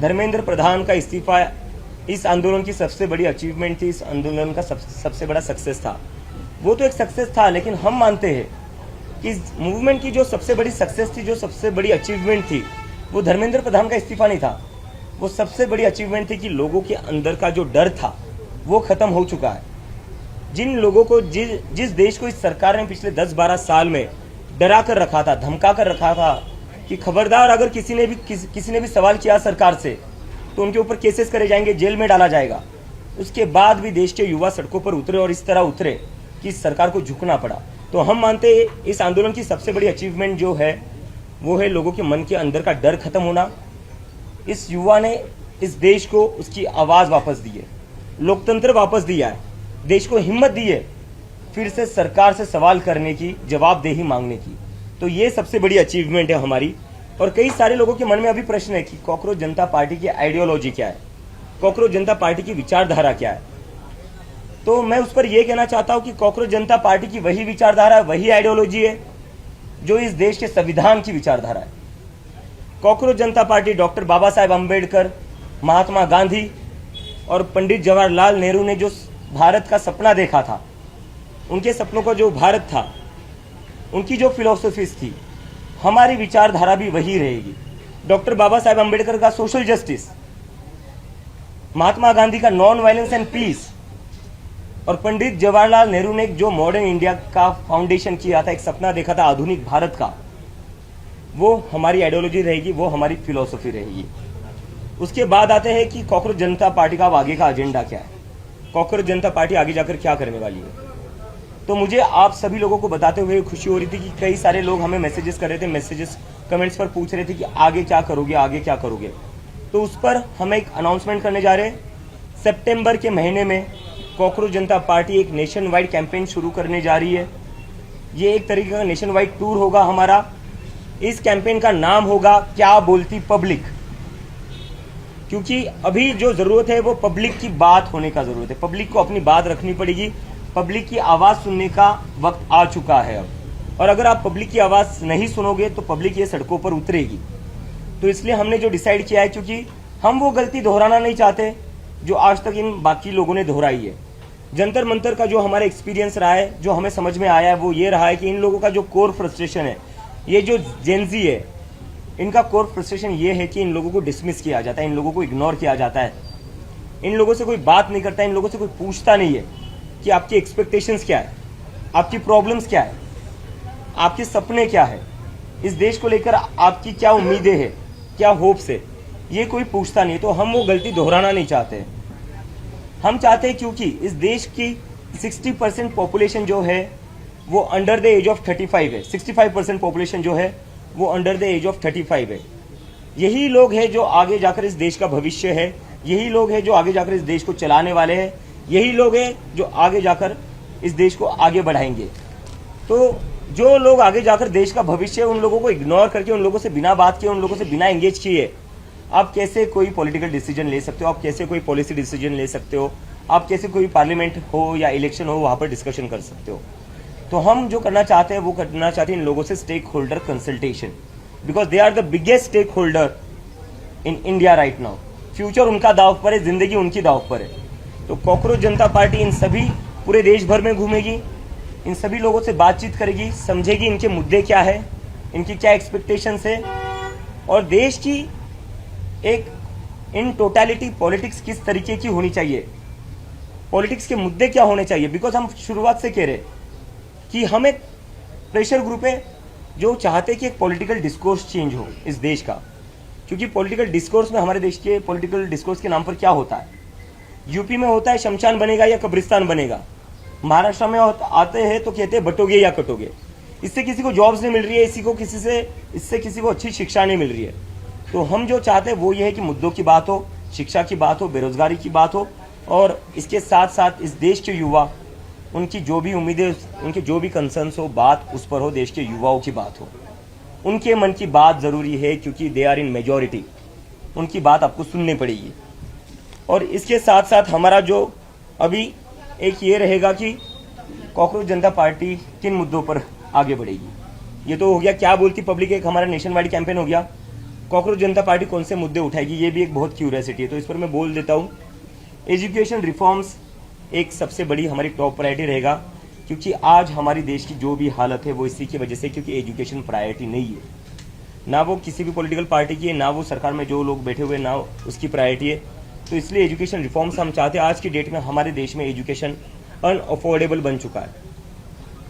धर्मेंद्र प्रधान का इस्तीफा इस आंदोलन की सबसे बड़ी अचीवमेंट थी, इस आंदोलन का सबसे बड़ा सक्सेस था। वो तो एक सक्सेस था, लेकिन हम मानते हैं कि इस मूवमेंट की जो सबसे बड़ी सक्सेस थी, जो सबसे बड़ी अचीवमेंट थी, वो धर्मेंद्र प्रधान का इस्तीफा नहीं था। वो सबसे बड़ी अचीवमेंट थी कि लोगों के अंदर का जो डर था वो खत्म हो चुका है। जिन लोगों को जिस देश को इस सरकार ने पिछले 10-12 साल में डरा कर रखा था, धमका कर रखा था कि खबरदार अगर किसी ने भी सवाल किया सरकार से तो उनके ऊपर केसेस करे जाएंगे, जेल में डाला जाएगा। उसके बाद भी देश के युवा सड़कों पर उतरे और इस तरह उतरे कि इस सरकार को झुकना पड़ा। तो हम मानते हैं इस आंदोलन की सबसे बड़ी अचीवमेंट जो है वो है लोगों के मन के अंदर का डर खत्म होना। इस युवा ने इस देश को उसकी आवाज वापस दी है, लोकतंत्र वापस दिया है, देश को हिम्मत दी है फिर से सरकार से सवाल करने की, जवाबदेही मांगने की। तो ये सबसे बड़ी अचीवमेंट है हमारी। और कई सारे लोगों के मन में अभी प्रश्न है कि कॉकरोच जनता पार्टी की आइडियोलॉजी क्या है, कॉकरोच जनता पार्टी की विचारधारा क्या है। तो मैं उस पर यह कहना चाहता हूं कि कॉकरोच जनता पार्टी की वही विचारधारा, वही आइडियोलॉजी है जो इस देश के संविधान की विचारधारा है। कॉकरोच जनता पार्टी डॉक्टर बाबा साहेब अम्बेडकर, महात्मा गांधी और पंडित जवाहरलाल नेहरू ने जो भारत का सपना देखा था, उनके सपनों का जो भारत था, उनकी जो फिलॉसफीज थी, हमारी विचारधारा भी वही रहेगी। डॉक्टर बाबा साहेब अम्बेडकर का सोशल जस्टिस, महात्मा गांधी का नॉन वायलेंस एंड पीस और पंडित जवाहरलाल नेहरू ने जो मॉडर्न इंडिया का फाउंडेशन किया था, एक सपना देखा था आधुनिक भारत का, वो हमारी आइडियोलॉजी रहेगी, वो हमारी फिलॉसफी रहेगी। उसके बाद आते हैं कि कॉकरोच जनता पार्टी का आगे का एजेंडा क्या है, कॉकरोच जनता पार्टी आगे जाकर क्या करने वाली है। तो मुझे आप सभी लोगों को बताते हुए खुशी हो रही थी कि कई सारे लोग हमें मैसेजेस कर रहे थे, मैसेजेस कमेंट्स पर पूछ रहे थे कि आगे क्या करोगे, आगे क्या करोगे। तो उस पर हम एक अनाउंसमेंट करने जा रहे हैं। सितंबर के महीने में कॉकरोच जनता पार्टी एक नेशन वाइड कैंपेन शुरू करने जा रही है। ये एक तरीके का नेशन वाइड टूर होगा हमारा। इस कैंपेन का नाम होगा क्या बोलती पब्लिक, क्योंकि अभी जो जरूरत है वो पब्लिक की बात होने का जरूरत है। पब्लिक को अपनी बात रखनी पड़ेगी, पब्लिक की आवाज सुनने का वक्त आ चुका है अब। और अगर आप पब्लिक की आवाज नहीं सुनोगे तो पब्लिक ये सड़कों पर उतरेगी। तो इसलिए हमने जो डिसाइड किया है, क्योंकि हम वो गलती दोहराना नहीं चाहते जो आज तक इन बाकी लोगों ने दोहराई है। जंतर मंतर का जो हमारा एक्सपीरियंस रहा है, जो हमें समझ में आया है, वो ये रहा है कि इन लोगों का जो कोर फ्रस्ट्रेशन है, ये जो जेनजी है, इनका कोर फ्रस्ट्रेशन ये है कि इन लोगों को डिसमिस किया जाता है, इन लोगों को इग्नोर किया जाता है, इन लोगों से कोई बात नहीं करता, इन लोगों से कोई पूछता नहीं है कि आपकी एक्सपेक्टेशंस क्या है, आपकी प्रॉब्लम्स क्या है, आपके सपने क्या है, इस देश को लेकर आपकी क्या उम्मीदें हैं, क्या होप्स है, ये कोई पूछता नहीं। तो हम वो गलती दोहराना नहीं चाहते। हम चाहते हैं क्योंकि इस देश की 60% पॉपुलेशन जो है वो अंडर द एज ऑफ 35 है। 65% पॉपुलेशन जो है वो अंडर द एज ऑफ 35 है। यही लोग हैं जो आगे जाकर इस देश का भविष्य है, यही लोग हैं जो आगे जाकर इस देश को चलाने वाले हैं, यही लोग हैं जो आगे जाकर इस देश को आगे बढ़ाएंगे। तो जो लोग आगे जाकर देश का भविष्य है, उन लोगों को इग्नोर करके, उन लोगों से बिना बात किए, उन लोगों से बिना एंगेज किए आप कैसे कोई पॉलिटिकल डिसीजन ले सकते हो, आप कैसे कोई पॉलिसी डिसीजन ले सकते हो, आप कैसे कोई पार्लियामेंट हो या इलेक्शन हो वहां पर डिस्कशन कर सकते हो। तो हम जो करना चाहते हैं वो करना चाहते हैं इन लोगों से stakeholder consultation, because they are the biggest stakeholder in India right now. Future उनका दाव पर है, जिंदगी उनकी दाव पर है। तो कॉकरोच जनता पार्टी इन सभी पूरे देश भर में घूमेगी, इन सभी लोगों से बातचीत करेगी, समझेगी इनके मुद्दे क्या है, इनकी क्या एक्सपेक्टेशंस है, और देश की एक इन टोटलिटी पॉलिटिक्स किस तरीके की होनी चाहिए, पॉलिटिक्स के मुद्दे क्या होने चाहिए। बिकॉज हम शुरुआत से कह रहे कि हम एक प्रेशर ग्रुप है जो चाहते कि एक पॉलिटिकल डिस्कोर्स चेंज हो इस देश का। क्योंकि पॉलिटिकल डिस्कोर्स में हमारे देश के पॉलिटिकल डिस्कोर्स के नाम पर क्या होता है, यूपी में होता है शमशान बनेगा या कब्रिस्तान बनेगा, महाराष्ट्र में आते हैं तो कहते हैं बटोगे या कटोगे। इससे किसी को जॉब्स नहीं मिल रही है, इससे किसी को अच्छी शिक्षा नहीं मिल रही है। तो हम जो चाहते हैं वो ये है कि मुद्दों की बात हो, शिक्षा की बात हो, बेरोजगारी की बात हो, और इसके साथ साथ इस देश के युवा, उनकी जो भी उम्मीदें, उनके जो भी कंसर्न्स हो, बात उस पर हो, देश के युवाओं की बात हो, उनके मन की बात जरूरी है, क्योंकि दे आर इन मेजॉरिटी, उनकी बात आपको सुननी पड़ेगी। और इसके साथ साथ हमारा जो अभी एक ये रहेगा कि कॉकरोच जनता पार्टी किन मुद्दों पर आगे बढ़ेगी। ये तो हो गया क्या बोलती पब्लिक, एक हमारा नेशन वाइड कैंपेन हो गया। कॉकरोच जनता पार्टी कौन से मुद्दे उठाएगी, ये भी एक बहुत क्यूरियोसिटी है, तो इस पर मैं बोल देता हूँ। एजुकेशन रिफॉर्म्स एक सबसे बड़ी हमारी टॉप प्रायोरिटी रहेगा, क्योंकि आज हमारी देश की जो भी हालत है वो इसी की वजह से, क्योंकि एजुकेशन प्रायोरिटी नहीं है, ना वो किसी भी पॉलिटिकल पार्टी की है, ना वो सरकार में जो लोग बैठे हुए ना उसकी प्रायोरिटी है। तो इसलिए एजुकेशन रिफॉर्म्स हम चाहते हैं। आज की डेट में हमारे देश में एजुकेशन अनअफोर्डेबल बन चुका है।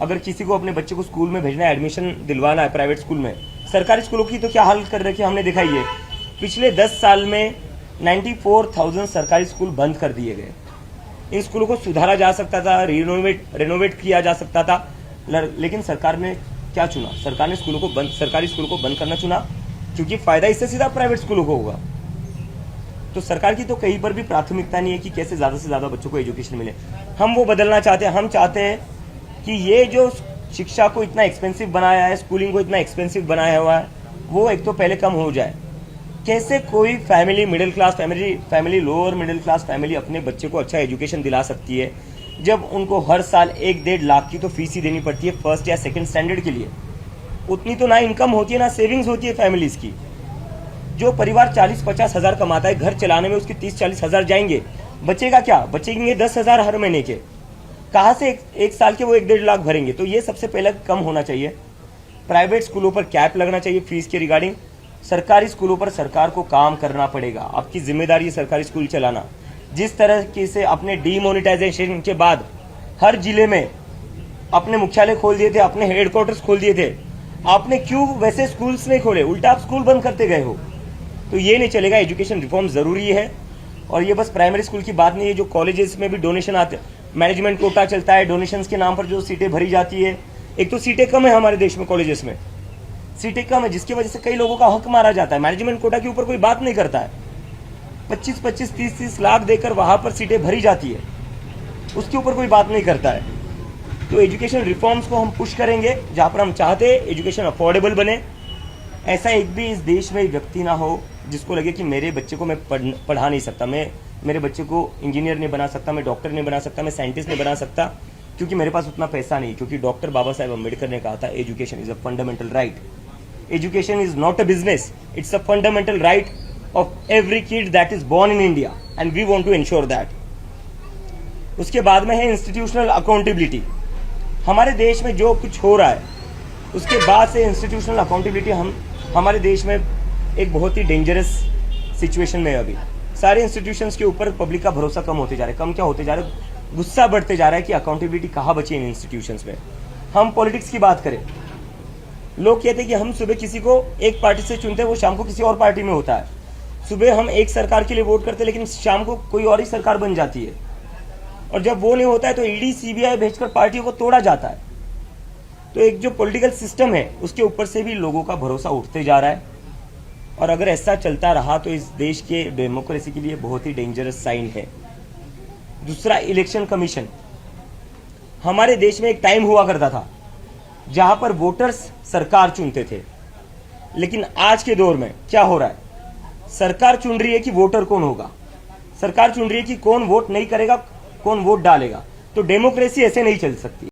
अगर किसी को अपने बच्चे को स्कूल में भेजना है, एडमिशन दिलवाना है प्राइवेट स्कूल में, सरकारी स्कूलों की तो क्या हाल कर रखी है हमने देखा ही है। पिछले 10 साल में 94,000 सरकारी स्कूल बंद कर दिए गए। इन स्कूलों को सुधारा जा सकता था, रेनोवेट किया जा सकता था, लेकिन सरकार ने क्या चुना? सरकार ने सरकारी स्कूलों को बंद करना चुना, क्योंकि फायदा इससे सीधा प्राइवेट स्कूलों को होगा। तो सरकार की तो कहीं पर भी प्राथमिकता नहीं है कि कैसे ज्यादा से ज्यादा बच्चों को एजुकेशन मिले। हम वो बदलना चाहते हैं। हम चाहते हैं कि ये जो शिक्षा को इतना एक्सपेंसिव बनाया है, स्कूलिंग को इतना एक्सपेंसिव बनाया हुआ है, वो एक तो पहले कम हो जाए। कैसे कोई family, middle class family, lower middle class family अपने बच्चे को अच्छा एजुकेशन दिला सकती है, जब उनको हर साल 1-1.5 लाख की तो फीस ही देनी पड़ती है फर्स्ट या सेकंड स्टैंडर्ड के लिए। उतनी तो ना इनकम होती है, ना सेविंग्स होती है फैमिलीज की। जो परिवार 40-50 हजार कमाता है, घर चलाने में उसके 30-40 हजार जाएंगे, बचेगा क्या? बचेंगे 10 हजार हर महीने के। कहाँ से एक साल के वो 1-1.5 लाख भरेंगे? तो ये सबसे पहले कम होना चाहिए। प्राइवेट स्कूलों पर कैप लगना चाहिए फीस के रिगार्डिंग। सरकारी स्कूलों पर सरकार को काम करना पड़ेगा। आपकी जिम्मेदारी है सरकारी स्कूल चलाना। जिस तरह से अपने डीमोनेटाइजेशन के बाद हर जिले में अपने मुख्यालय खोल दिए थे, अपने हेडक्वार्टर्स खोल दिए थे, आपने क्यों वैसे स्कूल्स नहीं खोले? उल्टा आप स्कूल बंद करते गए हो। तो ये नहीं चलेगा। एजुकेशन रिफॉर्म जरूरी है। और ये बस प्राइमरी स्कूल की बात नहीं है, जो कॉलेजेस में भी डोनेशन आते, मैनेजमेंट कोटा चलता है, डोनेशन के नाम पर जो सीटें भरी जाती है। एक तो सीटें कम है हमारे देश में, कॉलेजेस में सीटें कम है, जिसकी वजह से कई लोगों का हक मारा जाता है। मैनेजमेंट कोटा के ऊपर कोई बात नहीं करता है। 25-25, 30-30 लाख देकर वहां पर सीटें भरी जाती है, उसके ऊपर कोई बात नहीं करता है। तो एजुकेशन रिफॉर्म्स को हम पुश करेंगे, जहां पर हम चाहते हैं एजुकेशन अफोर्डेबल बने। ऐसा एक भी इस देश में व्यक्ति ना हो जिसको लगे कि मेरे बच्चे को मैं पढ़ा नहीं सकता, मैं मेरे बच्चे को इंजीनियर नहीं बना सकता, मैं डॉक्टर नहीं बना सकता, मैं साइंटिस्ट नहीं बना सकता, क्योंकि मेरे पास उतना पैसा नहीं। क्योंकि डॉक्टर बाबा साहेब अम्बेडकर ने कहा था, education is a fundamental right. Education is not a business, it's a fundamental right of every kid that is born in India, and we want to ensure that. उसके बाद में है इंस्टीट्यूशनल अकाउंटेबिलिटी। हमारे देश में जो कुछ हो रहा है, उसके बाद से इंस्टीट्यूशनल अकाउंटेबिलिटी हमारे देश में एक बहुत ही डेंजरस सिचुएशन में है। अभी सारे इंस्टीट्यूशंस के ऊपर पब्लिक का भरोसा कम होते जा रहा है। कम क्या होते जा रहा है? गुस्सा बढ़ते जा रहा है कि अकाउंटेबिलिटी कहाँ बची इन इंस्टीट्यूशंस में। हम पॉलिटिक्स की बात करें, लोग कहते हैं कि हम सुबह किसी को एक पार्टी से चुनते हैं, वो शाम को किसी और पार्टी में होता है। सुबह हम एक सरकार के लिए वोट करते हैं, लेकिन शाम को कोई और ही सरकार बन जाती है। और जब वो नहीं होता है तो ईडी सीबीआई भेजकर पार्टियों को तोड़ा जाता है। तो एक जो पॉलिटिकल सिस्टम है, उसके ऊपर से भी लोगों का भरोसा उठते जा रहा है। और अगर ऐसा चलता रहा तो इस देश के डेमोक्रेसी के लिए बहुत ही डेंजरस साइन है। दूसरा, इलेक्शन कमीशन। हमारे देश में एक टाइम हुआ करता था जहां पर वोटर्स सरकार चुनते थे, लेकिन आज के दौर में क्या हो रहा है? सरकार चुन रही है कि वोटर कौन होगा, सरकार चुन रही है कि कौन वोट नहीं करेगा, कौन वोट डालेगा। तो डेमोक्रेसी ऐसे नहीं चल सकती।